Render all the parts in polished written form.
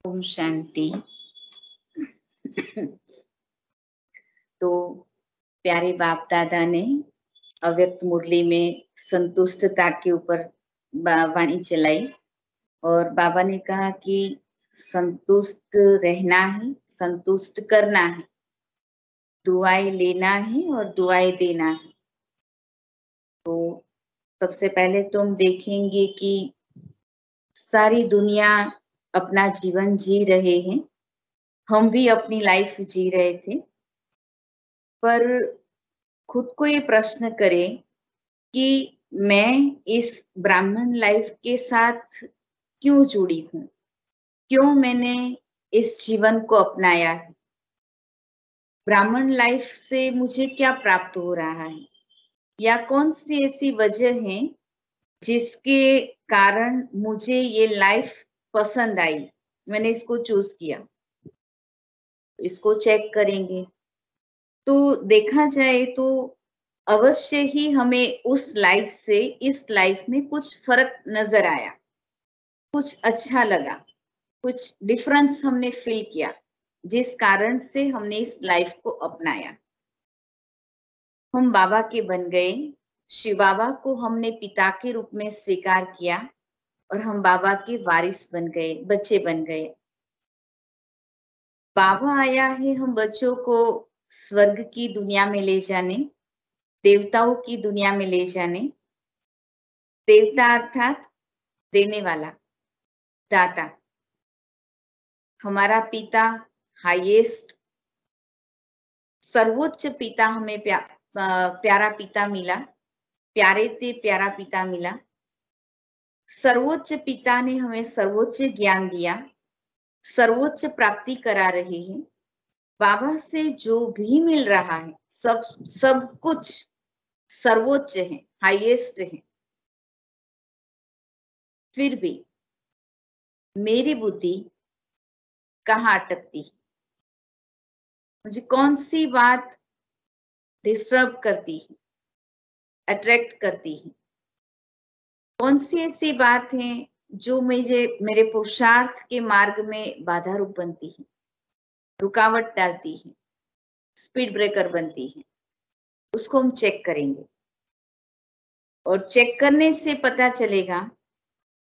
ओम शांति। तो प्यारे बाप दादा ने अव्यक्त मुरली में संतुष्टता के ऊपर वाणी चलाई और बाबा ने कहा कि संतुष्ट रहना है, संतुष्ट करना है, दुआएं लेना है और दुआएं देना है। तो सबसे पहले तो हम देखेंगे कि सारी दुनिया अपना जीवन जी रहे हैं, हम भी अपनी लाइफ जी रहे थे, पर खुद को ये प्रश्न करें कि मैं इस ब्राह्मण लाइफ के साथ क्यों जुड़ी हूँ, क्यों मैंने इस जीवन को अपनाया है, ब्राह्मण लाइफ से मुझे क्या प्राप्त हो रहा है, या कौन सी ऐसी वजह है जिसके कारण मुझे ये लाइफ पसंद आई, मैंने इसको चूज किया। इसको चेक करेंगे तो देखा जाए तो अवश्य ही हमें उस लाइफ से इस लाइफ में कुछ फर्क नजर आया, कुछ अच्छा लगा, कुछ डिफरेंस हमने फील किया, जिस कारण से हमने इस लाइफ को अपनाया। हम बाबा के बन गए, शिव बाबा को हमने पिता के रूप में स्वीकार किया और हम बाबा के वारिस बन गए, बच्चे बन गए। बाबा आया है हम बच्चों को स्वर्ग की दुनिया में ले जाने, देवताओं की दुनिया में ले जाने। देवता अर्थात देने वाला, दाता। हमारा पिता हाईएस्ट, सर्वोच्च पिता हमें प्यारा पिता मिला, प्यारे ते प्यारा पिता मिला। सर्वोच्च पिता ने हमें सर्वोच्च ज्ञान दिया, सर्वोच्च प्राप्ति करा रहे हैं। बाबा से जो भी मिल रहा है सब कुछ सर्वोच्च है, हाईएस्ट है। फिर भी मेरी बुद्धि कहाँ अटकती है, मुझे कौन सी बात डिस्टर्ब करती है, अट्रैक्ट करती है, कौन सी ऐसी बात है जो मुझे मेरे पुरुषार्थ के मार्ग में बाधा रूप बनती है, रुकावट डालती है, स्पीड ब्रेकर बनती है। उसको हम चेक करेंगे और चेक करने से पता चलेगा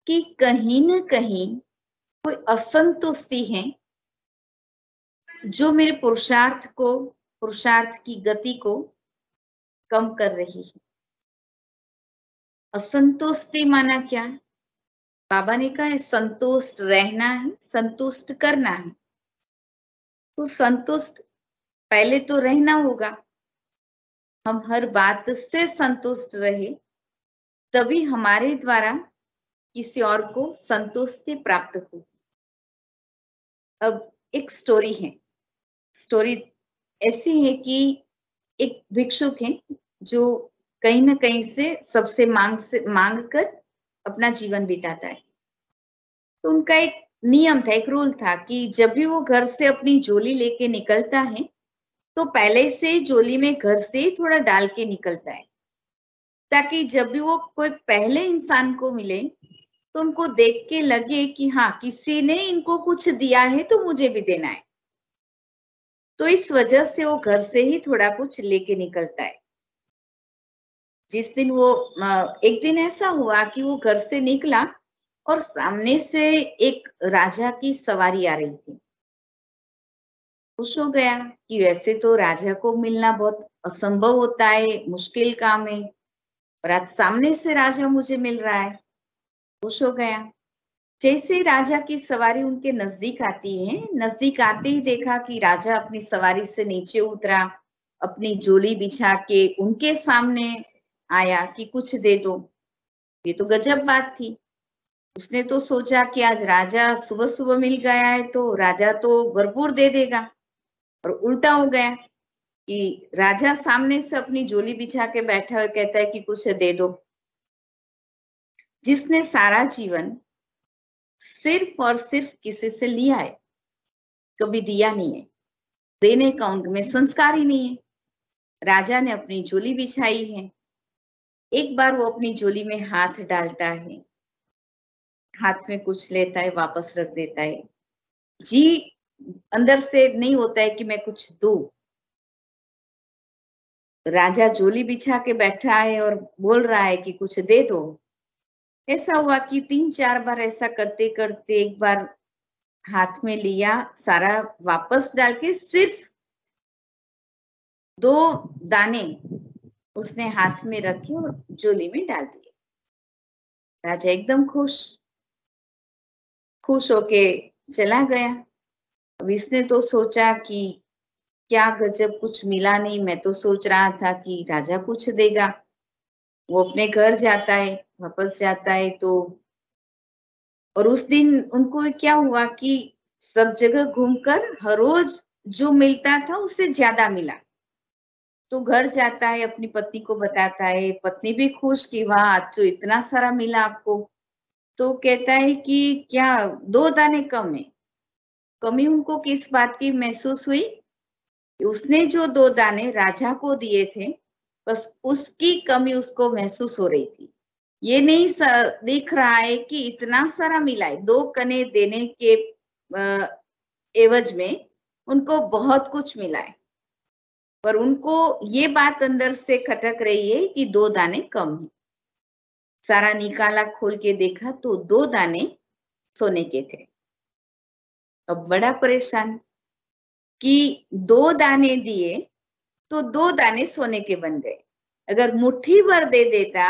कि कहीं न कहीं कोई असंतुष्टि है जो मेरे पुरुषार्थ की गति को कम कर रही है। असंतुष्टि माना क्या? बाबा ने कहा है संतुष्ट रहना है, संतुष्ट करना है। तो संतुष्ट पहले तो रहना होगा, हम हर बात से संतुष्ट रहे तभी हमारे द्वारा किसी और को संतुष्टि प्राप्त हो। अब एक स्टोरी है, स्टोरी ऐसी है कि एक भिक्षुक है जो कहीं ना कहीं से सबसे मांग कर अपना जीवन बिताता है। तो उनका एक नियम था, एक रूल था कि जब भी वो घर से अपनी झोली लेके निकलता है तो पहले से झोली में घर से ही थोड़ा डाल के निकलता है, ताकि जब भी वो कोई पहले इंसान को मिले तो उनको देख के लगे कि हाँ, किसी ने इनको कुछ दिया है तो मुझे भी देना है। तो इस वजह से वो घर से ही थोड़ा कुछ लेके निकलता है। जिस दिन वो एक दिन ऐसा हुआ कि वो घर से निकला और सामने से एक राजा की सवारी आ रही थी। खुश हो गया कि वैसे तो राजा को मिलना बहुत असंभव होता है, मुश्किल काम है, और आज सामने से राजा मुझे मिल रहा है। खुश हो गया। जैसे ही राजा की सवारी उनके नजदीक आती है, नजदीक आते ही देखा कि राजा अपनी सवारी से नीचे उतरा, अपनी झोली बिछा के उनके सामने आया कि कुछ दे दो। ये तो गजब बात थी। उसने तो सोचा कि आज राजा सुबह सुबह मिल गया है तो राजा तो भरपूर दे देगा, और उल्टा हो गया कि राजा सामने से अपनी झोली बिछा के बैठा और कहता है कि कुछ दे दो। जिसने सारा जीवन सिर्फ और सिर्फ किसी से लिया है, कभी दिया नहीं है, देने का उनमें संस्कार ही नहीं है। राजा ने अपनी झोली बिछाई है, एक बार वो अपनी झोली में हाथ डालता है, हाथ में कुछ लेता है, वापस रख देता है। जी अंदर से नहीं होता है कि मैं कुछ दूं। राजा झोली बिछा के बैठा है और बोल रहा है कि कुछ दे दो। ऐसा हुआ कि 3-4 बार ऐसा करते करते एक बार हाथ में लिया, सारा वापस डाल के सिर्फ 2 दाने उसने हाथ में रखे और झोली में डाल दिए। राजा एकदम खुश होके चला गया। अब इसने तो सोचा कि क्या गजब, कुछ मिला नहीं। मैं तो सोच रहा था कि राजा कुछ देगा। वो अपने घर जाता है, वापस जाता है तो और उस दिन उनको क्या हुआ कि सब जगह घूमकर हर रोज जो मिलता था उससे ज्यादा मिला। तो घर जाता है, अपनी पत्नी को बताता है। पत्नी भी खुश कि वाह, आज तो इतना सारा मिला आपको। तो कहता है कि क्या 2 दाने कम है। कमी उनको किस बात की महसूस हुई? उसने जो 2 दाने राजा को दिए थे, बस उसकी कमी उसको महसूस हो रही थी। ये नहीं दिख रहा है कि इतना सारा मिला है। 2 कने देने के एवज में उनको बहुत कुछ मिला है, पर उनको ये बात अंदर से खटक रही है कि 2 दाने कम है। सारा निकाला, खोल के देखा तो 2 दाने सोने के थे। अब बड़ा परेशान कि 2 दाने दिए तो 2 दाने सोने के बन गए। अगर मुट्ठी भर दे देता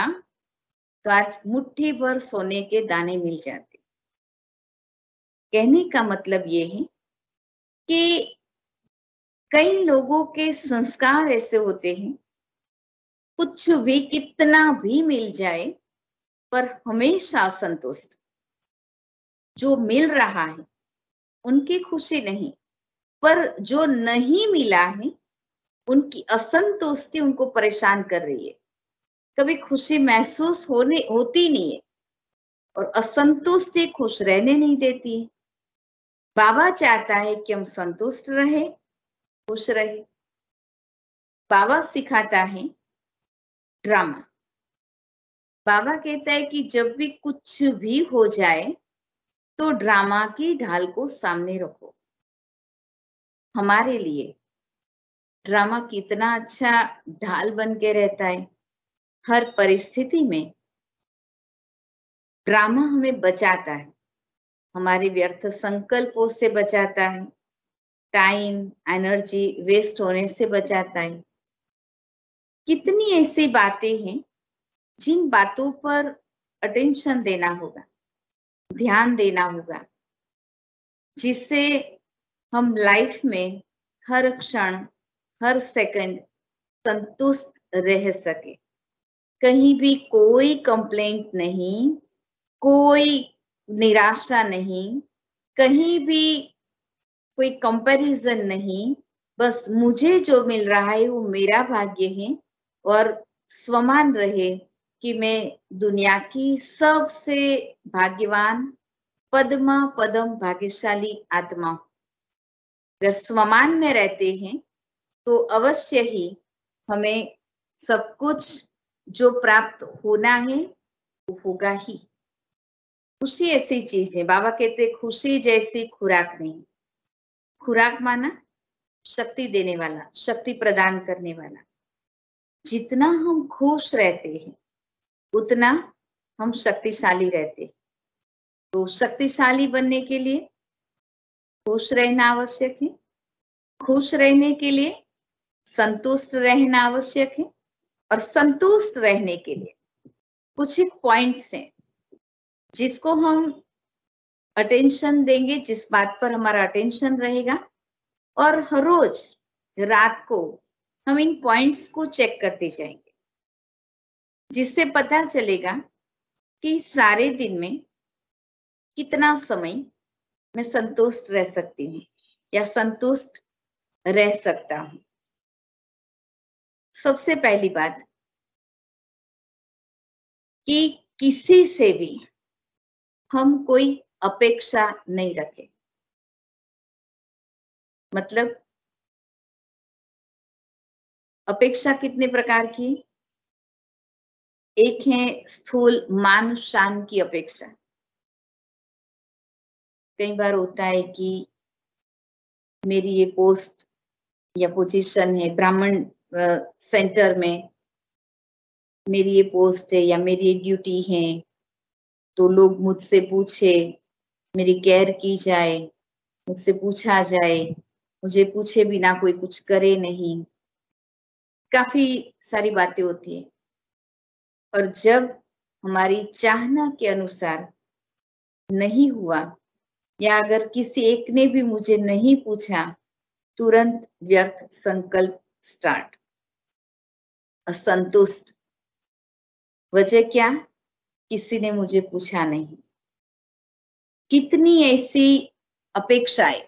तो आज मुट्ठी भर सोने के दाने मिल जाते। कहने का मतलब ये है कि कई लोगों के संस्कार ऐसे होते हैं, कुछ भी कितना भी मिल जाए पर हमेशा असंतुष्ट। जो मिल रहा है उनकी खुशी नहीं, पर जो नहीं मिला है उनकी असंतुष्टि उनको परेशान कर रही है। कभी खुशी महसूस होती नहीं है और असंतुष्टि खुश रहने नहीं देती है। बाबा चाहता है कि हम संतुष्ट रहे, खुश रहे। बाबा सिखाता है ड्रामा। बाबा कहता है कि जब भी कुछ भी हो जाए तो ड्रामा की ढाल को सामने रखो। हमारे लिए ड्रामा कितना अच्छा ढाल बन के रहता है। हर परिस्थिति में ड्रामा हमें बचाता है, हमारे व्यर्थ संकल्पों से बचाता है, टाइम एनर्जी वेस्ट होने से बचाता है। कितनी ऐसी बातें हैं जिन बातों पर अटेंशन देना होगा, ध्यान देना होगा, जिससे हम लाइफ में हर क्षण हर सेकंड संतुष्ट रह सके। कहीं भी कोई कंप्लेंट नहीं, कोई निराशा नहीं, कहीं भी कोई कंपैरिजन नहीं। बस मुझे जो मिल रहा है वो मेरा भाग्य है और स्वमान रहे कि मैं दुनिया की सबसे भाग्यवान पद्मा पदम भाग्यशाली आत्मा हूं। अगर स्वमान में रहते हैं तो अवश्य ही हमें सब कुछ जो प्राप्त होना है वो होगा ही। खुशी ऐसी चीज है, बाबा कहते खुशी जैसी खुराक नहीं। खुराक माना शक्ति देने वाला, शक्ति प्रदान करने वाला। जितना हम खुश रहते हैं उतना हम शक्तिशाली रहते हैं। तो शक्तिशाली बनने के लिए खुश रहना आवश्यक है। खुश रहने के लिए संतुष्ट रहना आवश्यक है। और संतुष्ट रहने के लिए कुछ एक पॉइंट्स हैं जिसको हम अटेंशन देंगे, जिस बात पर हमारा अटेंशन रहेगा, और हर रोज रात को हम इन पॉइंट्स को चेक करते जाएंगे, जिससे पता चलेगा कि सारे दिन में कितना समय मैं संतुष्ट रह सकती हूँ या संतुष्ट रह सकता हूँ। सबसे पहली बात कि किसी से भी हम कोई अपेक्षा नहीं रखें। मतलब अपेक्षा कितने प्रकार की? एक है स्थूल मान शान की अपेक्षा। कई बार होता है कि मेरी ये पोस्ट या पोजीशन है ब्राह्मण सेंटर में, मेरी ये पोस्ट है या मेरी ये ड्यूटी है, तो लोग मुझसे पूछे, मेरी केयर की जाए, मुझसे पूछा जाए, मुझे पूछे बिना कोई कुछ करे नहीं। काफी सारी बातें होती है। और जब हमारी चाहना के अनुसार नहीं हुआ, या अगर किसी एक ने भी मुझे नहीं पूछा, तुरंत व्यर्थ संकल्प स्टार्ट, असंतुष्ट। वजह क्या? किसी ने मुझे पूछा नहीं। कितनी ऐसी अपेक्षाएं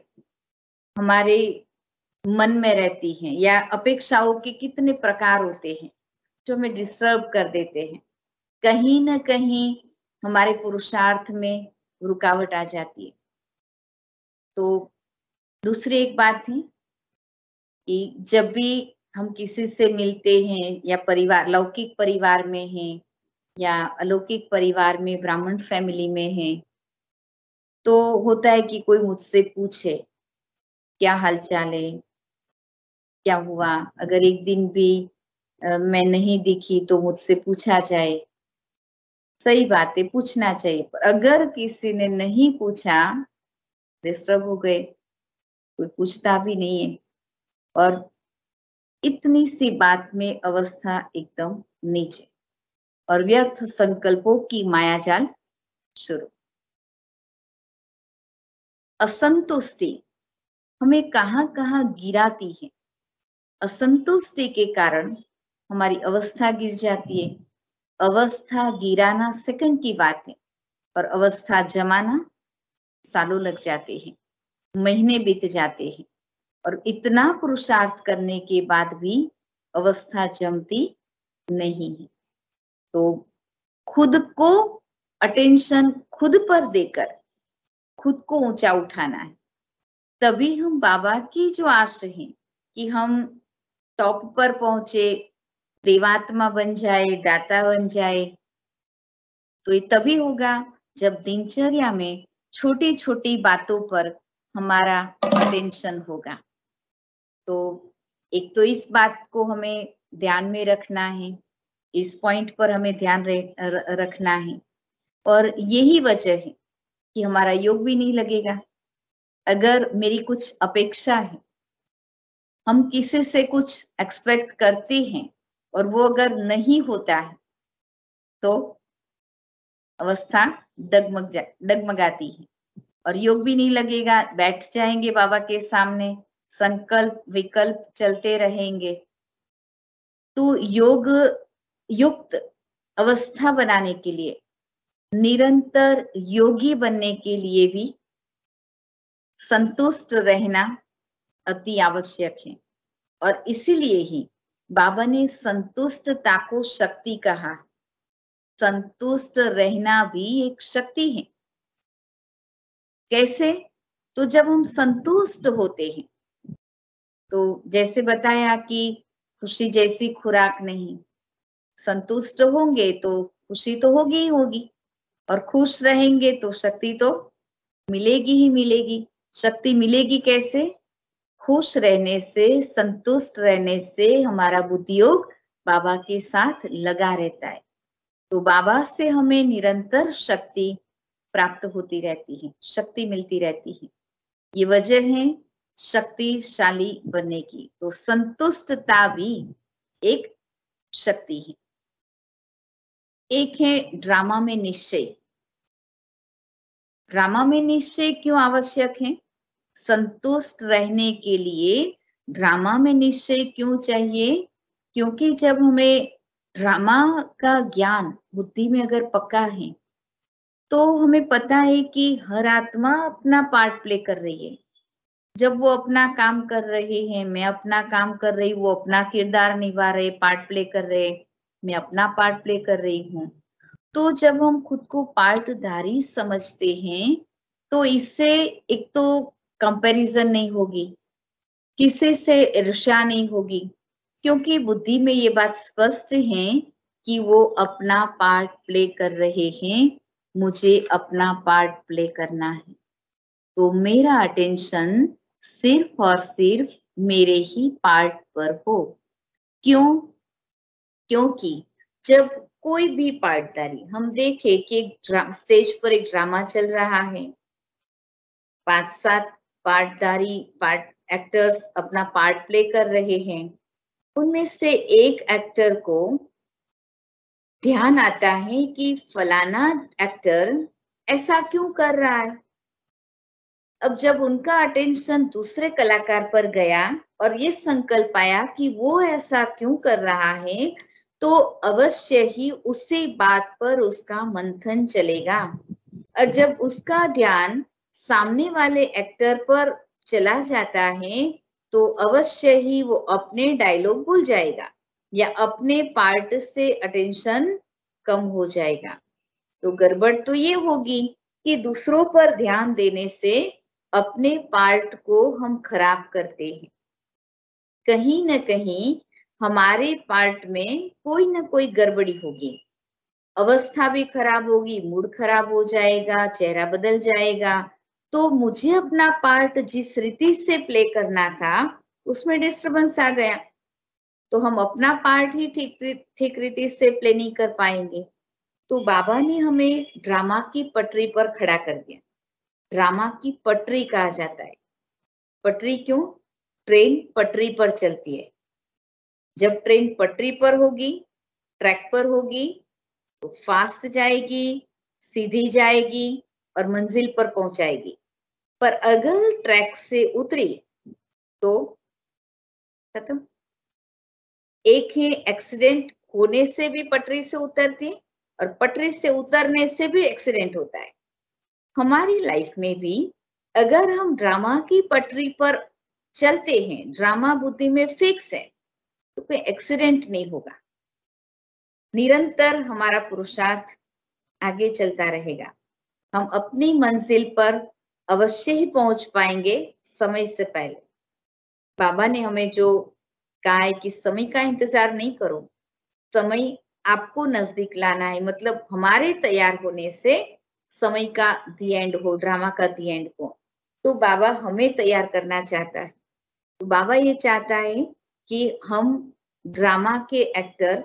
हमारे मन में रहती हैं, या अपेक्षाओं के कितने प्रकार होते हैं जो हमें डिस्टर्ब कर देते हैं। कहीं ना कहीं हमारे पुरुषार्थ में रुकावट आ जाती है। तो दूसरी एक बात है कि जब भी हम किसी से मिलते हैं, या परिवार, लौकिक परिवार में हैं या अलौकिक परिवार में, ब्राह्मण फैमिली में हैं, तो होता है कि कोई मुझसे पूछे क्या हालचाल है, क्या हुआ। अगर एक दिन भी मैं नहीं दिखी तो मुझसे पूछा जाए। सही बात है, पूछना चाहिए। पर अगर किसी ने नहीं पूछा, डिस्टर्ब हो गए, कोई पूछता भी नहीं है, और इतनी सी बात में अवस्था एकदम नीचे, और व्यर्थ संकल्पों की मायाजाल शुरू। असंतुष्टि हमें कहाँ कहाँ गिराती है। असंतुष्टि के कारण हमारी अवस्था गिर जाती है। अवस्था गिराना सेकंड की बात है, और अवस्था जमाना सालों लग जाते हैं, महीने बीत जाते हैं, और इतना पुरुषार्थ करने के बाद भी अवस्था जमती नहीं है। तो खुद को अटेंशन खुद पर देकर खुद को ऊंचा उठाना है। तभी हम बाबा की जो आश है कि हम टॉप पर पहुंचे, देवात्मा बन जाए, दाता बन जाए, तो ये तभी होगा जब दिनचर्या में छोटी छोटी बातों पर हमारा अटेंशन होगा। तो एक तो इस बात को हमें ध्यान में रखना है, इस पॉइंट पर हमें ध्यान रखना है। और यही वजह है कि हमारा योग भी नहीं लगेगा। अगर मेरी कुछ अपेक्षा है, हम किसी से कुछ एक्सपेक्ट करते हैं, और वो अगर नहीं होता है, तो अवस्था डगमगाती है, और योग भी नहीं लगेगा। बैठ जाएंगे बाबा के सामने, संकल्प विकल्प चलते रहेंगे। तो योग युक्त अवस्था बनाने के लिए, निरंतर योगी बनने के लिए भी संतुष्ट रहना अति आवश्यक है। और इसीलिए ही बाबा ने संतुष्टता को शक्ति कहा। संतुष्ट रहना भी एक शक्ति है। कैसे? तो जब हम संतुष्ट होते हैं, तो जैसे बताया कि खुशी जैसी खुराक नहीं, संतुष्ट होंगे तो खुशी तो होगी ही होगी, और खुश रहेंगे तो शक्ति तो मिलेगी ही मिलेगी। शक्ति मिलेगी कैसे? खुश रहने से, संतुष्ट रहने से हमारा बुद्धि योग बाबा के साथ लगा रहता है। तो बाबा से हमें निरंतर शक्ति प्राप्त होती रहती है, शक्ति मिलती रहती है। ये वजह है शक्तिशाली बनने की। तो संतुष्टता भी एक शक्ति है। एक है ड्रामा में निश्चय। ड्रामा में निश्चय क्यों आवश्यक है? संतुष्ट रहने के लिए ड्रामा में निश्चय क्यों चाहिए? क्योंकि जब हमें ड्रामा का ज्ञान बुद्धि में अगर पक्का है, तो हमें पता है कि हर आत्मा अपना पार्ट प्ले कर रही है। जब वो अपना काम कर रहे हैं, मैं अपना काम कर रही, वो अपना किरदार निभा रहे, पार्ट प्ले कर रहे, मैं अपना पार्ट प्ले कर रही हूँ। तो जब हम खुद को पार्टधारी समझते हैं, तो इससे एक तो कंपैरिजन नहीं होगी, किसी से ईर्ष्या नहीं होगी, क्योंकि बुद्धि में ये बात स्पष्ट है कि वो अपना पार्ट प्ले कर रहे हैं, मुझे अपना पार्ट प्ले करना है। तो मेरा अटेंशन सिर्फ और सिर्फ मेरे ही पार्ट पर हो। क्यों? क्योंकि जब कोई भी पार्टदारी, हम देखें कि स्टेज पर एक ड्रामा चल रहा है, 5-7 पार्ट एक्टर्स अपना पार्ट प्ले कर रहे हैं, उनमें से एक एक्टर को ध्यान आता है कि फलाना एक्टर ऐसा क्यों कर रहा है। अब जब उनका अटेंशन दूसरे कलाकार पर गया और ये संकल्प आया कि वो ऐसा क्यों कर रहा है, तो अवश्य ही उसी बात पर उसका मंथन चलेगा। और जब उसका ध्यान सामने वाले एक्टर पर चला जाता है, तो अवश्य ही वो अपने डायलॉग भूल जाएगा या अपने पार्ट से अटेंशन कम हो जाएगा। तो गड़बड़ तो ये होगी कि दूसरों पर ध्यान देने से अपने पार्ट को हम खराब करते हैं। कहीं न कहीं हमारे पार्ट में कोई न कोई गड़बड़ी होगी, अवस्था भी खराब होगी, मूड खराब हो जाएगा, चेहरा बदल जाएगा। तो मुझे अपना पार्ट जिस रीति से प्ले करना था, उसमें डिस्टरबेंस आ गया, तो हम अपना पार्ट ही ठीक रीति से प्ले नहीं कर पाएंगे। तो बाबा ने हमें ड्रामा की पटरी पर खड़ा कर दिया। ड्रामा की पटरी कहा जाता है। पटरी क्यों? ट्रेन पटरी पर चलती है। जब ट्रेन पटरी पर होगी, ट्रैक पर होगी, तो फास्ट जाएगी, सीधी जाएगी और मंजिल पर पहुंचाएगी। पर अगर ट्रैक से उतरी तो खत्म। एक है एक्सीडेंट होने से भी पटरी से उतरती, और पटरी से उतरने से भी एक्सीडेंट होता है। हमारी लाइफ में भी अगर हम ड्रामा की पटरी पर चलते हैं, ड्रामा बुद्धि में फिक्स है, तो कोई एक्सीडेंट नहीं होगा। निरंतर हमारा पुरुषार्थ आगे चलता रहेगा। हम अपनी मंजिल पर अवश्य ही पहुंच पाएंगे समय से पहले। बाबा ने हमें जो कहा है कि समय का इंतजार नहीं करो, समय आपको नजदीक लाना है। मतलब हमारे तैयार होने से समय का दी एंड हो, ड्रामा का दी एंड हो। तो बाबा हमें तैयार करना चाहता है। तो बाबा ये चाहता है कि हम ड्रामा के एक्टर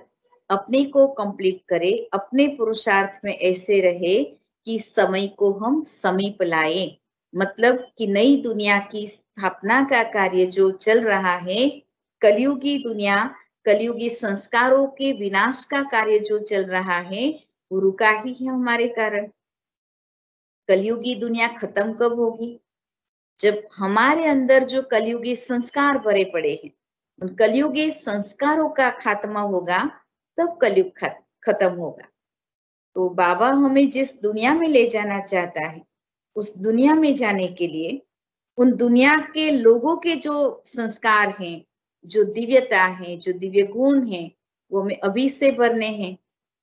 अपने को कंप्लीट करें, अपने पुरुषार्थ में ऐसे रहे कि समय को हम समीप लाए। मतलब कि नई दुनिया की स्थापना का कार्य जो चल रहा है, कलयुगी दुनिया, कलयुगी संस्कारों के विनाश का कार्य जो चल रहा है, वो रुका ही है हमारे कारण। कलयुगी दुनिया खत्म कब होगी? जब हमारे अंदर जो कलयुगी संस्कार भरे पड़े हैं, उन कलयुगी संस्कारों का खात्मा होगा, तब कलयुग खत्म होगा। तो बाबा हमें जिस दुनिया में ले जाना चाहता है, उस दुनिया में जाने के लिए उन दुनिया के लोगों के जो संस्कार हैं, जो दिव्यता है, जो दिव्य गुण है, वो हमें अभी से भरने हैं,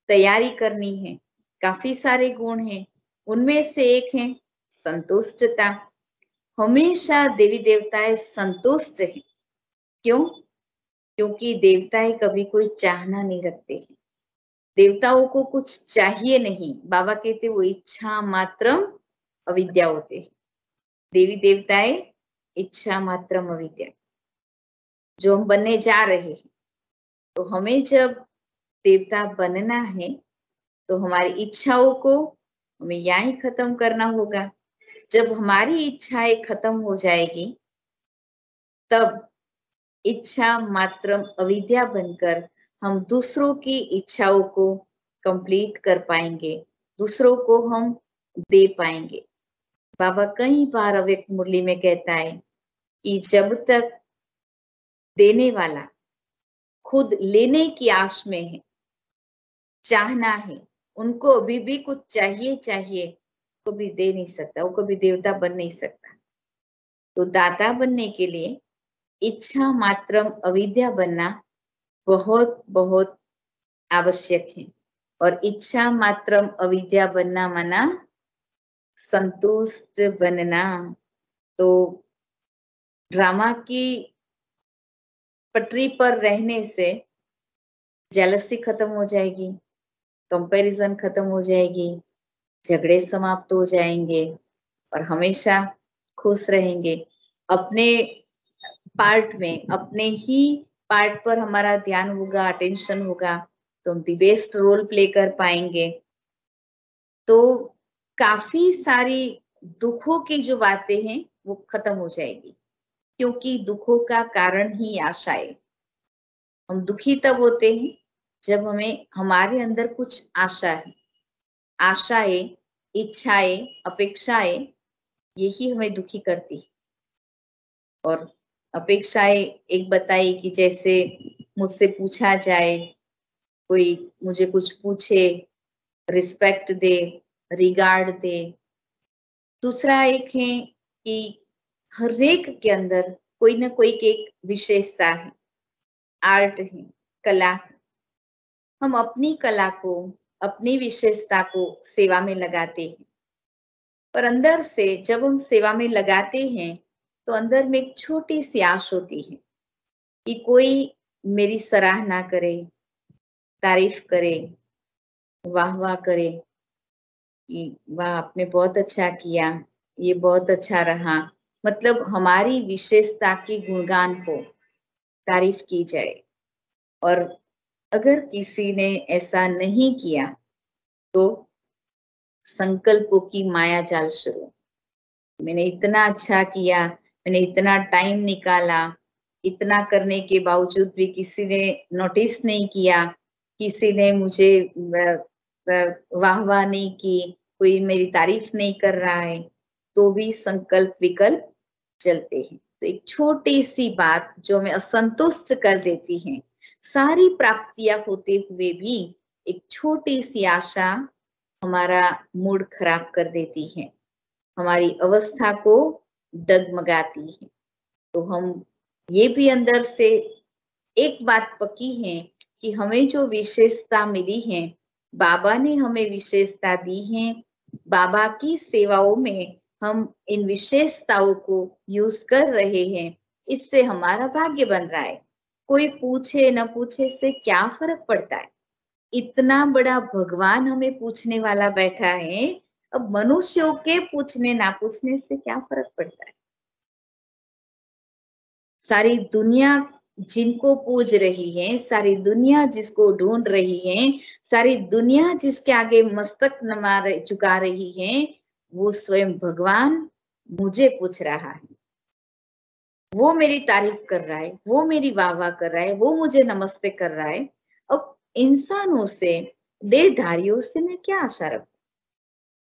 तैयारी करनी है। काफी सारे गुण हैं, उनमें से एक है संतुष्टता। हमेशा देवी देवताएं संतुष्ट हैं। क्यों? क्योंकि देवताएं कभी कोई चाहना नहीं रखते हैं। देवताओं को कुछ चाहिए नहीं। बाबा कहते वो इच्छा मात्रम अविद्या होते हैं। देवी देवताएं इच्छा मात्रम अविद्या, जो हम बनने जा रहे हैं। तो हमें जब देवता बनना है, तो हमारी इच्छाओं को हमें यहाँ ही खत्म करना होगा। जब हमारी इच्छाएं खत्म हो जाएगी, तब इच्छा मात्रम अविद्या बनकर हम दूसरों की इच्छाओं को कंप्लीट कर पाएंगे, दूसरों को हम दे पाएंगे। बाबा कई बार अव्यक्त मुरली में कहता है कि जब तक देने वाला खुद लेने की आश में है, चाहना है, उनको अभी भी कुछ चाहिए, कभी दे नहीं सकता, वो कभी देवता बन नहीं सकता। तो दाता बनने के लिए इच्छा मात्रम अविद्या बनना बहुत बहुत आवश्यक है। और इच्छा मात्रम अविद्या बनना माना संतुष्ट बनना। तो ड्रामा की पटरी पर रहने से जेलसी खत्म हो जाएगी, कंपैरिजन खत्म हो जाएगी, झगड़े समाप्त हो जाएंगे और हमेशा खुश रहेंगे। अपने पार्ट में, अपने ही पार्ट पर हमारा ध्यान होगा, अटेंशन होगा, तो हम दी बेस्ट रोल प्ले कर पाएंगे। तो काफी सारी दुखों की जो बातें हैं वो खत्म हो जाएगी, क्योंकि दुखों का कारण ही आशा है। हम दुखी तब होते हैं जब हमें हमारे अंदर कुछ आशा है। आशाएं, इच्छाएं, अपेक्षाएं, यही हमें दुखी करती है। और अपेक्षाएं एक बताई कि जैसे मुझसे पूछा जाए, कोई मुझे कुछ पूछे, रिस्पेक्ट दे, रिगार्ड दे। दूसरा एक है कि हर एक के अंदर कोई ना कोई एक विशेषता है, आर्ट है, कला है। हम अपनी कला को, अपनी विशेषता को सेवा में लगाते हैं, पर अंदर से जब हम सेवा में लगाते हैं तो अंदर में एक छोटी सी आश होती है कि कोई मेरी सराहना करे, तारीफ करे, वाह वाह करे कि वाह आपने बहुत अच्छा किया, ये बहुत अच्छा रहा। मतलब हमारी विशेषता के गुणगान को तारीफ की जाए। और अगर किसी ने ऐसा नहीं किया तो संकल्पों की माया जाल शुरू। मैंने इतना अच्छा किया, मैंने इतना टाइम निकाला, इतना करने के बावजूद भी किसी ने नोटिस नहीं किया, किसी ने मुझे वाह वाह नहीं की, कोई मेरी तारीफ नहीं कर रहा है, तो भी संकल्प विकल्प चलते हैं। तो एक छोटी सी बात जो हमें असंतुष्ट कर देती है, सारी प्राप्तियां होते हुए भी एक छोटी सी आशा हमारा मूड खराब कर देती है, हमारी अवस्था को डगमगाती है। तो हम ये भी अंदर से एक बात पक्की है कि हमें जो विशेषता मिली है, बाबा ने हमें विशेषता दी है, बाबा की सेवाओं में हम इन विशेषताओं को यूज कर रहे हैं, इससे हमारा भाग्य बन रहा है। कोई पूछे न पूछे से क्या फर्क पड़ता है? इतना बड़ा भगवान हमें पूछने वाला बैठा है, अब मनुष्यों के पूछने ना पूछने से क्या फर्क पड़ता है? सारी दुनिया जिनको पूज रही है, सारी दुनिया जिसको ढूंढ रही है, सारी दुनिया जिसके आगे मस्तक झुका रही है, वो स्वयं भगवान मुझे पूछ रहा है। वो मेरी तारीफ कर रहा है, वो मेरी वाह वाह कर रहा है, वो मुझे नमस्ते कर रहा है। अब इंसानों से, देहधारियों से मैं क्या आशा रखूं?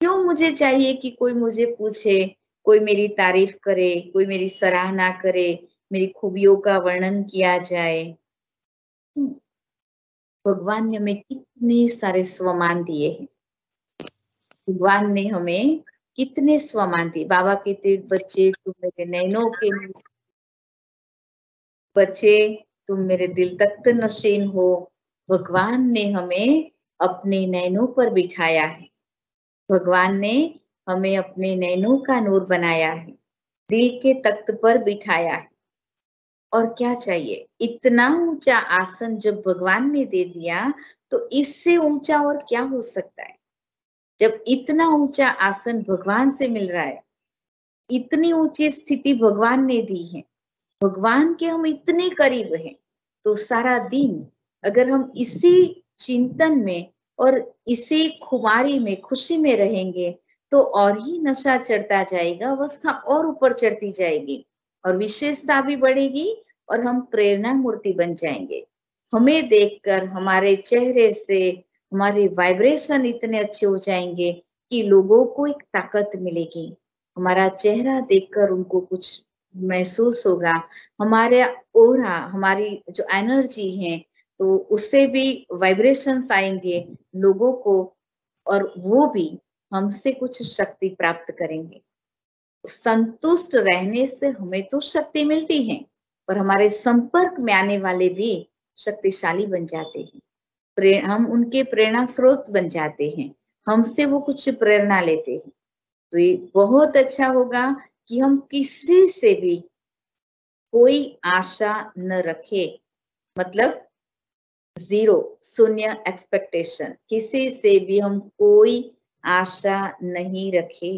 क्यों मुझे चाहिए कि कोई मुझे पूछे, कोई मेरी तारीफ करे, कोई मेरी सराहना करे, मेरी खूबियों का वर्णन किया जाए? भगवान ने हमें कितने सारे स्वमान दिए हैं। भगवान ने हमें कितने स्वमान दिए। बाबा कहते, बच्चे तुम मेरे नैनों के बच्चे, तुम मेरे दिल तख्त नशीन हो। भगवान ने हमें अपने नैनों पर बिठाया है। भगवान ने हमें अपने नैनों का नूर बनाया है, दिल के तख्त पर बिठाया है। और क्या चाहिए? इतना ऊंचा आसन जब भगवान ने दे दिया, तो इससे ऊंचा और क्या हो सकता है? जब इतना ऊंचा आसन भगवान से मिल रहा है, इतनी ऊंची स्थिति भगवान ने दी है, भगवान के हम इतने करीब हैं, तो सारा दिन अगर हम इसी चिंतन में और इसी खुमारी में, खुशी में रहेंगे, तो और ही नशा चढ़ता जाएगा, अवस्था और ऊपर चढ़ती जाएगी और विशेषता भी बढ़ेगी और हम प्रेरणा मूर्ति बन जाएंगे। हमें देखकर हमारे चेहरे से हमारे वाइब्रेशन इतने अच्छे हो जाएंगे कि लोगों को एक ताकत मिलेगी। हमारा चेहरा देखकर उनको कुछ महसूस होगा, हमारे ओरा, हमारी जो एनर्जी है, तो उससे भी वाइब्रेशंस आएंगे लोगों को, और वो भी हमसे कुछ शक्ति प्राप्त करेंगे। संतुष्ट रहने से हमें तो शक्ति मिलती है, पर हमारे संपर्क में आने वाले भी शक्तिशाली बन जाते हैं। हम उनके प्रेरणा स्रोत बन जाते हैं, हमसे वो कुछ प्रेरणा लेते हैं। तो ये बहुत अच्छा होगा कि हम किसी से भी कोई आशा न रखे, मतलब जीरो, शून्य एक्सपेक्टेशन, किसी से भी हम कोई आशा नहीं रखे।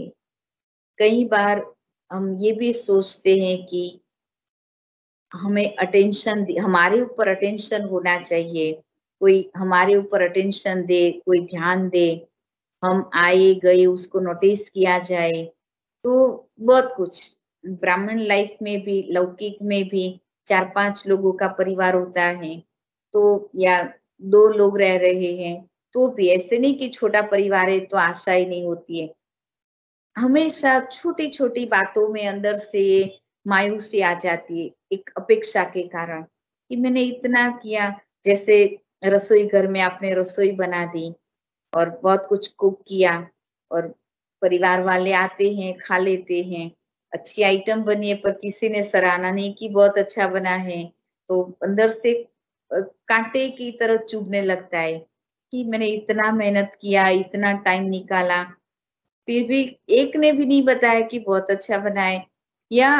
कई बार हम ये भी सोचते हैं कि हमें अटेंशन, हमारे ऊपर अटेंशन होना चाहिए, कोई हमारे ऊपर अटेंशन दे, कोई ध्यान दे, हम आए गए उसको नोटिस किया जाए। तो बहुत कुछ ब्राह्मण लाइफ में भी, लौकिक में भी 4-5 लोगों का परिवार होता है, तो या 2 लोग रह रहे हैं, तो भी ऐसे नहीं कि छोटा परिवार है तो आशा ही नहीं होती है। हमेशा छोटी-छोटी बातों में अंदर से मायूसी आ जाती है, एक अपेक्षा के कारण कि मैंने इतना किया। जैसे रसोई घर में आपने रसोई बना दी और बहुत कुछ कुक किया और परिवार वाले आते हैं, खा लेते हैं। अच्छी आइटम बनी है पर किसी ने सराहना नहीं की बहुत अच्छा बना है, तो अंदर से कांटे की तरह चुभने लगता है कि मैंने इतना मेहनत किया, इतना टाइम निकाला, फिर भी एक ने भी नहीं बताया कि बहुत अच्छा बना है, या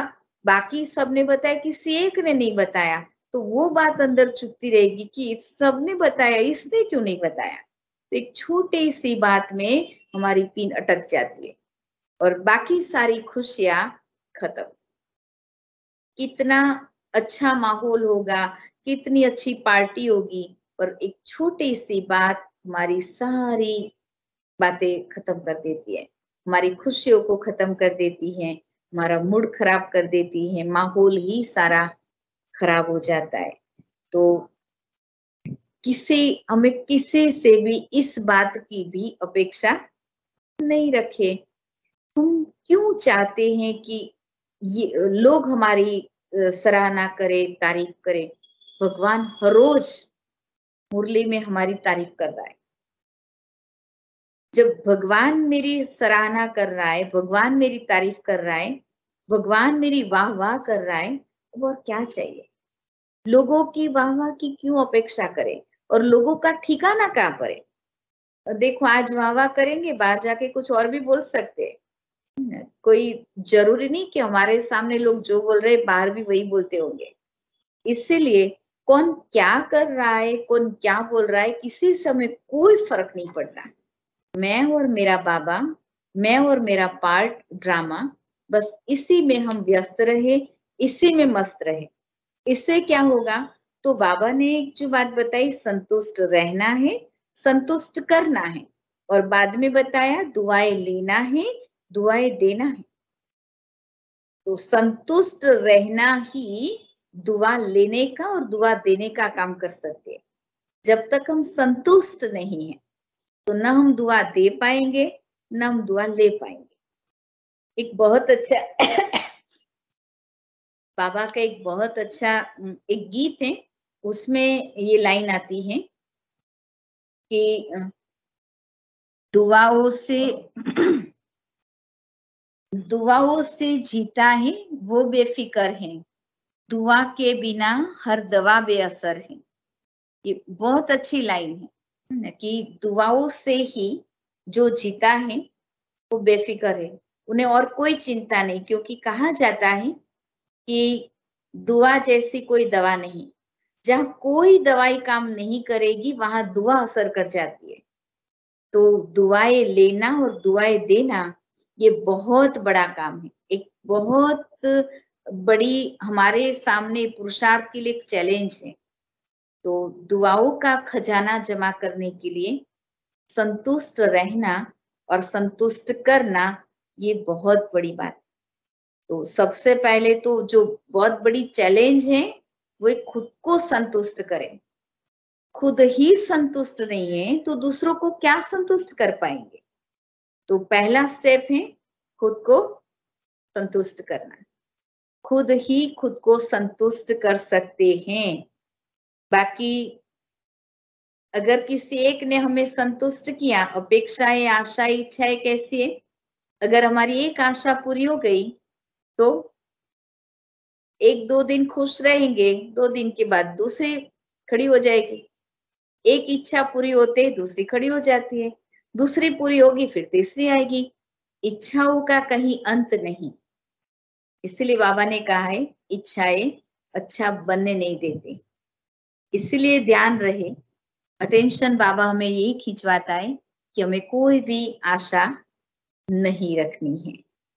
बाकी सबने बताया, किसी एक ने नहीं बताया, तो वो बात अंदर चुभती रहेगी कि सबने बताया, इसने क्यों नहीं बताया। तो एक छोटी सी बात में हमारी पिन अटक जाती है और बाकी सारी खुशियां खत्म। कितना अच्छा माहौल होगा, कितनी अच्छी पार्टी होगी, और एक छोटी सी बात हमारी सारी बातें खत्म कर देती है, हमारी खुशियों को खत्म कर देती है, हमारा मूड खराब कर देती है, माहौल ही सारा खराब हो जाता है। तो हमें किसी से भी इस बात की भी अपेक्षा नहीं रखे। हम क्यों चाहते हैं कि ये लोग हमारी सराहना करें, तारीफ करें। भगवान हर रोज मुरली में हमारी तारीफ कर रहा है। जब भगवान मेरी सराहना कर रहा है, भगवान मेरी तारीफ कर रहा है, भगवान मेरी वाह वाह कर रहा है, तो और क्या चाहिए। लोगों की वाह वाह की क्यों अपेक्षा करें, और लोगों का ठिकाना कहाँ पर है। देखो आज वाह वाह करेंगे, बाहर जाके कुछ और भी बोल सकते हैं। कोई जरूरी नहीं कि हमारे सामने लोग जो बोल रहे हैं बाहर भी वही बोलते होंगे। इसीलिए कौन क्या कर रहा है, कौन क्या बोल रहा है, किसी समय कोई फर्क नहीं पड़ता। मैं और मेरा बाबा, मैं और मेरा पार्ट ड्रामा, बस इसी में हम व्यस्त रहे, इसी में मस्त रहे। इससे क्या होगा, तो बाबा ने एक जो बात बताई, संतुष्ट रहना है, संतुष्ट करना है, और बाद में बताया दुआएं लेना है, दुआएं देना है। तो संतुष्ट रहना ही दुआ लेने का और दुआ देने का काम कर सकते हैं। जब तक हम संतुष्ट नहीं है तो न हम दुआ दे पाएंगे, न हम दुआ ले पाएंगे। एक बहुत अच्छा बाबा का एक बहुत अच्छा एक गीत है, उसमें ये लाइन आती है कि दुआओं से दुआओं से जीता है वो बेफिक्र है, दुआ के बिना हर दवा बेअसर है। ये बहुत अच्छी लाइन है कि दुआओं से ही जो जीता है वो बेफिक्र है, उन्हें और कोई चिंता नहीं, क्योंकि कहा जाता है कि दुआ जैसी कोई दवा नहीं। जहाँ कोई दवाई काम नहीं करेगी वहां दुआ असर कर जाती है। तो दुआएं लेना और दुआएं देना ये बहुत बड़ा काम है, एक बहुत बड़ी हमारे सामने पुरुषार्थ के लिए एक चैलेंज है। तो दुआओं का खजाना जमा करने के लिए संतुष्ट रहना और संतुष्ट करना ये बहुत बड़ी बात। तो सबसे पहले तो जो बहुत बड़ी चैलेंज है वो खुद को संतुष्ट करें। खुद ही संतुष्ट नहीं है तो दूसरों को क्या संतुष्ट कर पाएंगे। तो पहला स्टेप है खुद को संतुष्ट करना। खुद ही खुद को संतुष्ट कर सकते हैं। बाकी अगर किसी एक ने हमें संतुष्ट किया, अपेक्षाएं, आशाएं, इच्छाएं कैसी है, अगर हमारी एक आशा पूरी हो गई तो 1-2 दिन खुश रहेंगे, 2 दिन के बाद दूसरी खड़ी हो जाएगी। एक इच्छा पूरी होते ही दूसरी खड़ी हो जाती है, दूसरी पूरी होगी फिर तीसरी आएगी। इच्छाओं का कहीं अंत नहीं। इसलिए बाबा ने कहा है इच्छाएं अच्छा बनने नहीं देती। इसलिए ध्यान रहे, अटेंशन बाबा हमें यही खिंचवाता है कि हमें कोई भी आशा नहीं रखनी है,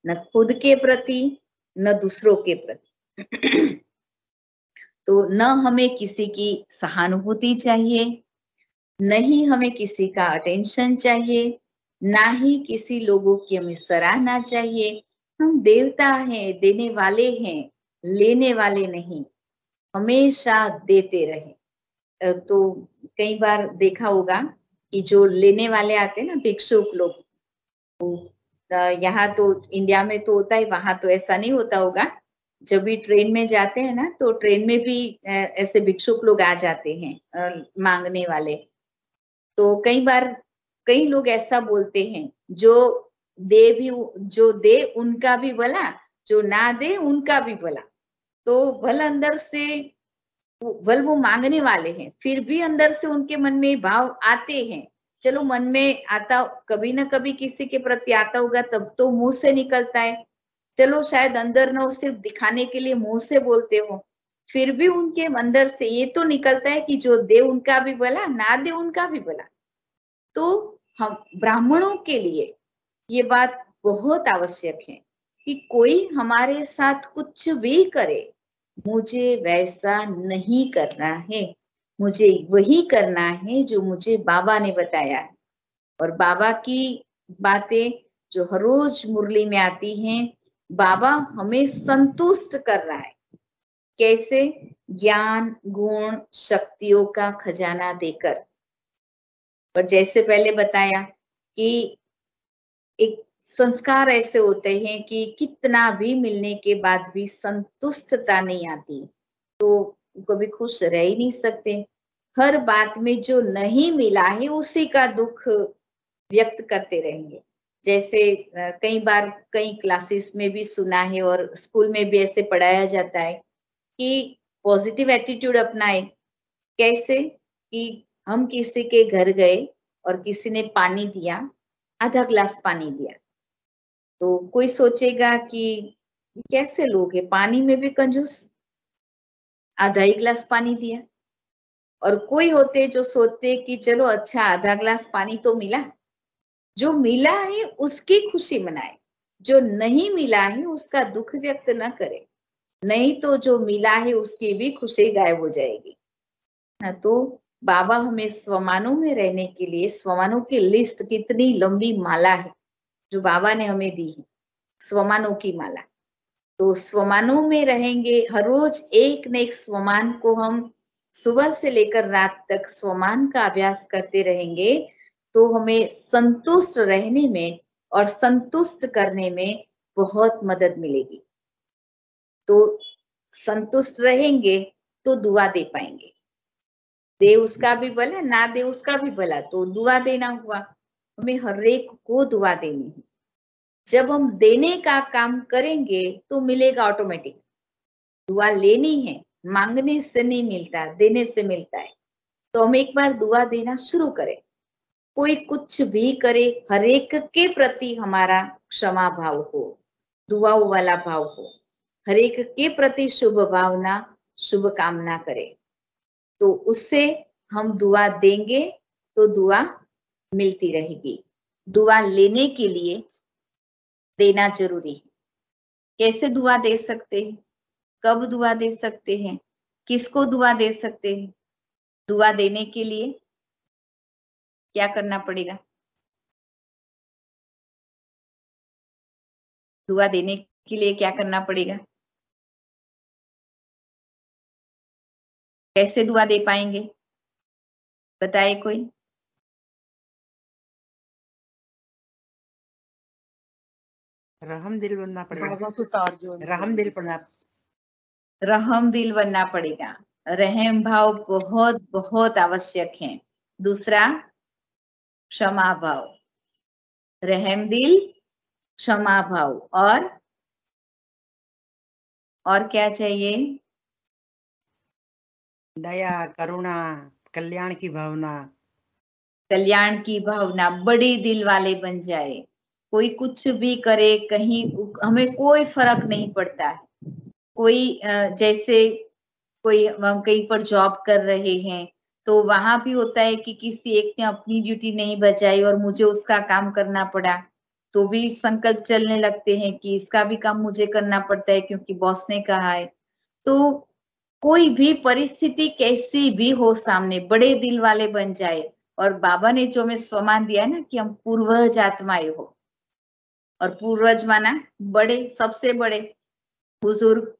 न खुद के प्रति न दूसरों के प्रति। तो न हमें किसी की सहानुभूति चाहिए, न ही हमें किसी का अटेंशन चाहिए, ना ही किसी लोगों की हमें सराहना चाहिए। हम देवता हैं, देने वाले हैं, लेने वाले नहीं, हमेशा देते रहे। तो कई बार देखा होगा कि जो लेने वाले आते हैं ना, भिक्षुक लोग, यहाँ तो इंडिया में तो होता है, वहां तो ऐसा नहीं होता होगा। जब भी ट्रेन में जाते हैं ना, तो ट्रेन में भी ऐसे भिक्षुक लोग आ जाते हैं मांगने वाले। तो कई बार कई लोग ऐसा बोलते हैं, जो दे उनका भी भला, जो ना दे उनका भी भला। तो भल अंदर से वो मांगने वाले हैं, फिर भी अंदर से उनके मन में भाव आते हैं। चलो मन में आता, कभी ना कभी किसी के प्रति आता होगा, तब तो मुंह से निकलता है। चलो शायद अंदर ना हो, सिर्फ दिखाने के लिए मुंह से बोलते हो, फिर भी उनके अंदर से ये तो निकलता है कि जो दे उनका भी भला, ना दे उनका भी भला। तो हम ब्राह्मणों के लिए ये बात बहुत आवश्यक है कि कोई हमारे साथ कुछ भी करे, मुझे वैसा नहीं करना है, मुझे वही करना है जो मुझे बाबा ने बताया है। और बाबा की बातें जो हर रोज मुरली में आती हैं, बाबा हमें संतुष्ट कर रहा है। कैसे? ज्ञान, गुण, शक्तियों का खजाना देकर। और जैसे पहले बताया कि एक संस्कार ऐसे होते हैं कि कितना भी मिलने के बाद भी संतुष्टता नहीं आती, तो कभी खुश रह ही नहीं सकते। हर बात में जो नहीं मिला है उसी का दुख व्यक्त करते रहेंगे। जैसे कई बार कई क्लासेस में भी सुना है और स्कूल में भी ऐसे पढ़ाया जाता है कि पॉजिटिव एटीट्यूड अपनाए। कैसे? कि हम किसी के घर गए और किसी ने पानी दिया, आधा ग्लास पानी दिया, तो कोई सोचेगा कि कैसे लोग हैं, पानी में भी कंजूस, आधा ही ग्लास पानी दिया। और कोई होते जो सोचते कि चलो अच्छा आधा ग्लास पानी तो मिला, जो मिला है उसकी खुशी मनाए, जो नहीं मिला है उसका दुख व्यक्त न करे, नहीं तो जो मिला है उसकी भी खुशी गायब हो जाएगी। तो बाबा हमें स्वमानों में रहने के लिए, स्वमानों की लिस्ट कितनी लंबी माला है जो बाबा ने हमें दी है, स्वमानों की माला। तो स्वमानों में रहेंगे, हर रोज एक न एक स्वमान को हम सुबह से लेकर रात तक स्वमान का अभ्यास करते रहेंगे, तो हमें संतुष्ट रहने में और संतुष्ट करने में बहुत मदद मिलेगी। तो संतुष्ट रहेंगे तो दुआ दे पाएंगे। दे उसका भी भला, ना दे उसका भी भला, तो दुआ देना हुआ। हमें हर एक को दुआ देनी है। जब हम देने का काम करेंगे तो मिलेगा ऑटोमेटिक। दुआ लेनी है, मांगने से नहीं मिलता, देने से मिलता है। तो हम एक बार दुआ देना शुरू करें। कोई कुछ भी करे, हर एक के प्रति हमारा क्षमा भाव हो, दुआओं वाला भाव हो, हर एक के प्रति शुभ भावना, शुभ कामना करे, तो उससे हम दुआ देंगे तो दुआ मिलती रहेगी। दुआ लेने के लिए देना जरूरी है। कैसे दुआ दे सकते हैं? कब दुआ दे सकते हैं? किसको दुआ दे सकते हैं? दुआ देने के लिए क्या करना पड़ेगा? दुआ देने के लिए क्या करना पड़ेगा? कैसे दुआ दे पाएंगे? बताए कोई? रहम दिल बनना पड़ेगा। रहम दिल बनना, रहम दिल बनना पड़ेगा। रहम भाव बहुत बहुत आवश्यक है। दूसरा क्षमा भाव, रहम दिल, क्षमा भाव, और क्या चाहिए? दया, करुणा, कल्याण की भावना। कल्याण की भावना, बड़ी दिल वाले बन जाए। कोई कुछ भी करे, कहीं हमें कोई फर्क नहीं पड़ता है। कोई जैसे कोई कहीं पर जॉब कर रहे हैं, तो वहां भी होता है कि किसी एक ने अपनी ड्यूटी नहीं बजाई और मुझे उसका काम करना पड़ा। तो भी संकल्प चलने लगते हैं कि इसका भी काम मुझे करना पड़ता है क्योंकि बॉस ने कहा है। तो कोई भी परिस्थिति कैसी भी हो सामने, बड़े दिल वाले बन जाए। और बाबा ने जो हमें स्वमान दिया है ना कि हम पूर्वज आत्माएं हो, और पूर्वज माना बड़े, सबसे बड़े बुजुर्ग,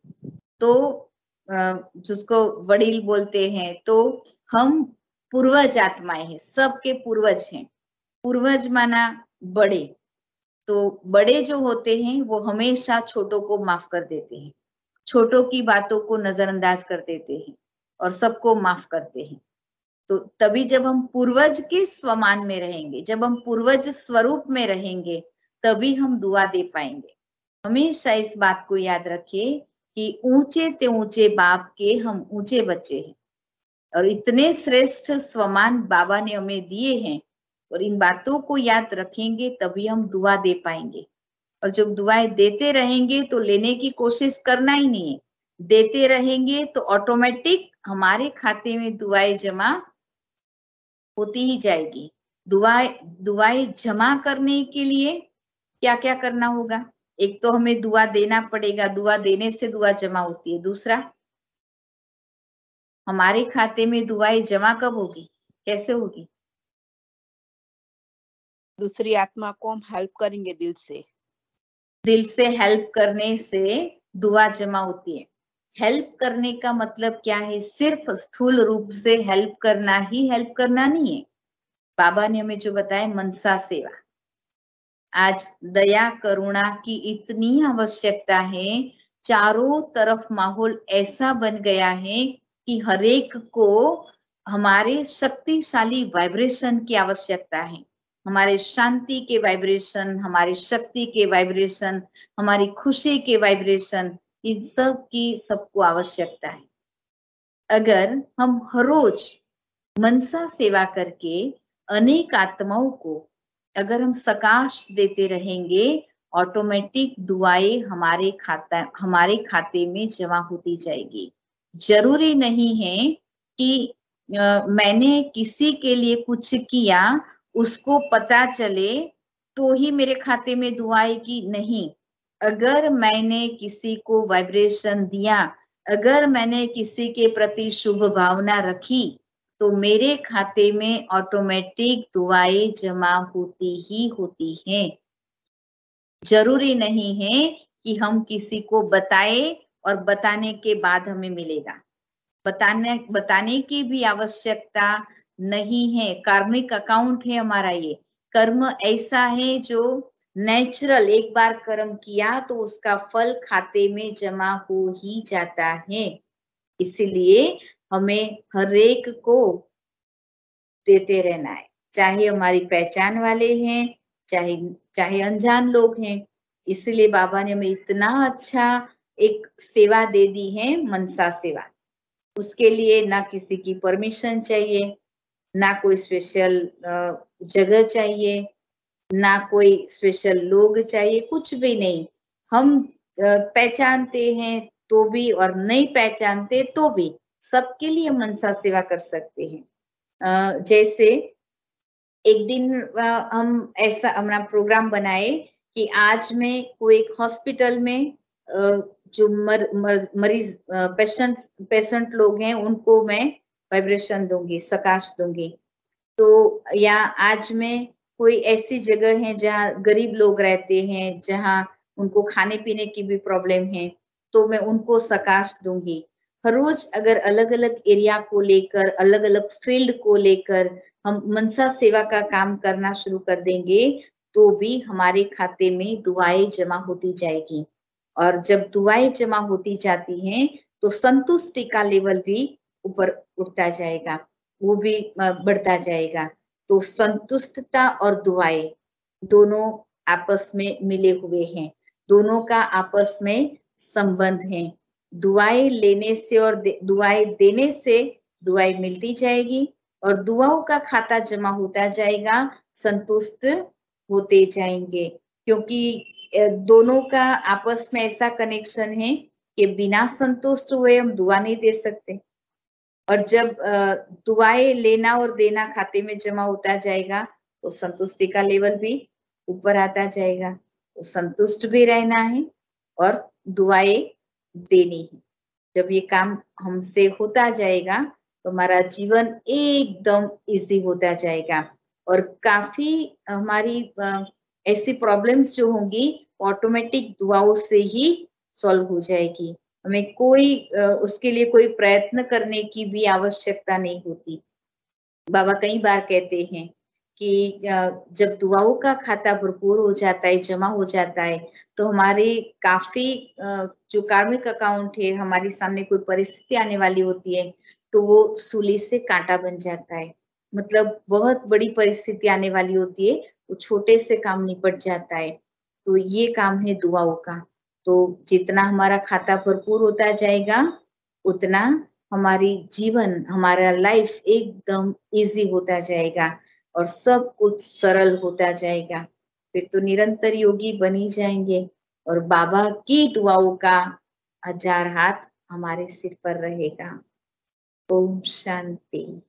तो जिसको वडील बोलते हैं, तो हम पूर्वज आत्माएं हैं, सबके पूर्वज हैं। पूर्वज माना बड़े, तो बड़े जो होते हैं वो हमेशा छोटों को माफ कर देते हैं, छोटों की बातों को नजरअंदाज कर देते हैं और सबको माफ करते हैं। तो तभी जब हम पूर्वज के स्वमान में रहेंगे, जब हम पूर्वज स्वरूप में रहेंगे, तभी हम दुआ दे पाएंगे। हमेशा इस बात को याद रखिए कि ऊंचे ते ऊंचे बाप के हम ऊंचे बच्चे हैं, और इतने श्रेष्ठ स्वमान बाबा ने हमें दिए हैं, और इन बातों को याद रखेंगे तभी हम दुआ दे पाएंगे। और जब दुआएं देते रहेंगे तो लेने की कोशिश करना ही नहीं है, देते रहेंगे तो ऑटोमेटिक हमारे खाते में दुआएं जमा होती ही जाएगी। दुआएं जमा करने के लिए क्या क्या करना होगा? एक तो हमें दुआ देना पड़ेगा, दुआ देने से दुआ जमा होती है। दूसरा, हमारे खाते में दुआएं जमा कब होगी, कैसे होगी? दूसरी आत्मा को हम हेल्प करेंगे दिल से। दिल से हेल्प करने से दुआ जमा होती है। हेल्प करने का मतलब क्या है? सिर्फ स्थूल रूप से हेल्प करना ही हेल्प करना नहीं है। बाबा ने हमें जो बताया मनसा सेवा, आज दया करुणा की इतनी आवश्यकता है, चारों तरफ माहौल ऐसा बन गया है कि हरेक को हमारे शक्तिशाली वाइब्रेशन की आवश्यकता है, हमारे शांति के वाइब्रेशन, हमारी शक्ति के वाइब्रेशन, हमारी खुशी के वाइब्रेशन, इन सब की सबको आवश्यकता है। अगर हम हर रोज मनसा सेवा करके अनेक आत्माओं को अगर हम सकाश देते रहेंगे, ऑटोमेटिक दुआएं हमारे खाते में जमा होती जाएगी। जरूरी नहीं है कि मैंने किसी के लिए कुछ किया, उसको पता चले तो ही मेरे खाते में दुआ आएगी, नहीं। अगर मैंने किसी को वाइब्रेशन दिया, अगर मैंने किसी के प्रति शुभ भावना रखी, तो मेरे खाते में ऑटोमेटिक दुआएं जमा होती ही होती हैं। जरूरी नहीं है कि हम किसी को बताएं और बताने के बाद हमें मिलेगा। बताने की भी आवश्यकता नहीं है। कार्मिक अकाउंट है हमारा, ये कर्म ऐसा है जो नेचुरल, एक बार कर्म किया तो उसका फल खाते में जमा हो ही जाता है। इसलिए हमें हर एक को देते रहना है, चाहे हमारी पहचान वाले हैं, चाहे अनजान लोग हैं। इसलिए बाबा ने हमें इतना अच्छा एक सेवा दे दी है, मनसा सेवा। उसके लिए ना किसी की परमिशन चाहिए, ना कोई स्पेशल जगह चाहिए, ना कोई स्पेशल लोग चाहिए, कुछ भी नहीं। हम पहचानते हैं तो भी और नहीं पहचानते तो भी सबके लिए मनसा सेवा कर सकते हैं। जैसे एक दिन हम ऐसा हमारा प्रोग्राम बनाए कि आज मैं कोई एक हॉस्पिटल में जो मरीज पेशेंट लोग हैं उनको मैं वाइब्रेशन दूंगी, सकाश दूंगी। तो या आज मैं कोई ऐसी जगह है जहाँ गरीब लोग रहते हैं, जहाँ उनको खाने पीने की भी प्रॉब्लम है, तो मैं उनको सकाश दूंगी। हर रोज अगर अलग अलग एरिया को लेकर, अलग अलग फील्ड को लेकर हम मनसा सेवा का काम करना शुरू कर देंगे, तो भी हमारे खाते में दुआएं जमा होती जाएगी। और जब दुआएं जमा होती जाती हैं तो संतुष्टि का लेवल भी ऊपर उठता जाएगा, वो भी बढ़ता जाएगा। तो संतुष्टता और दुआएं दोनों आपस में मिले हुए हैं, दोनों का आपस में संबंध है। दुआएं लेने से और दुआएं देने से दुआएं मिलती जाएगी, और दुआओं का खाता जमा होता जाएगा, संतुष्ट होते जाएंगे। क्योंकि दोनों का आपस में ऐसा कनेक्शन है कि बिना संतुष्ट हुए हम दुआ नहीं दे सकते। और जब दुआएं लेना और देना खाते में जमा होता जाएगा तो संतुष्टि का लेवल भी ऊपर आता जाएगा। तो संतुष्ट भी रहना है और दुआएं देनी है। जब ये काम हमसे होता जाएगा तो हमारा जीवन एकदम इजी होता जाएगा और काफी हमारी ऐसी प्रॉब्लम्स जो होंगी ऑटोमेटिक दुआओं से ही सॉल्व हो जाएगी। हमें कोई उसके लिए कोई प्रयत्न करने की भी आवश्यकता नहीं होती। बाबा कई बार कहते हैं कि जब दुआओं का खाता भरपूर हो जाता है, जमा हो जाता है, तो हमारे काफी जो कार्मिक अकाउंट है, हमारे सामने कोई परिस्थिति आने वाली होती है तो वो सूली से कांटा बन जाता है। मतलब बहुत बड़ी परिस्थिति आने वाली होती है, वो छोटे से काम निपट जाता है। तो ये काम है दुआओं का। तो जितना हमारा खाता भरपूर होता जाएगा उतना हमारी जीवन, हमारा लाइफ एकदम इजी होता जाएगा और सब कुछ सरल होता जाएगा। फिर तो निरंतर योगी बनी जाएंगे और बाबा की दुआओं का 1000 हाथ हमारे सिर पर रहेगा। ओम शांति।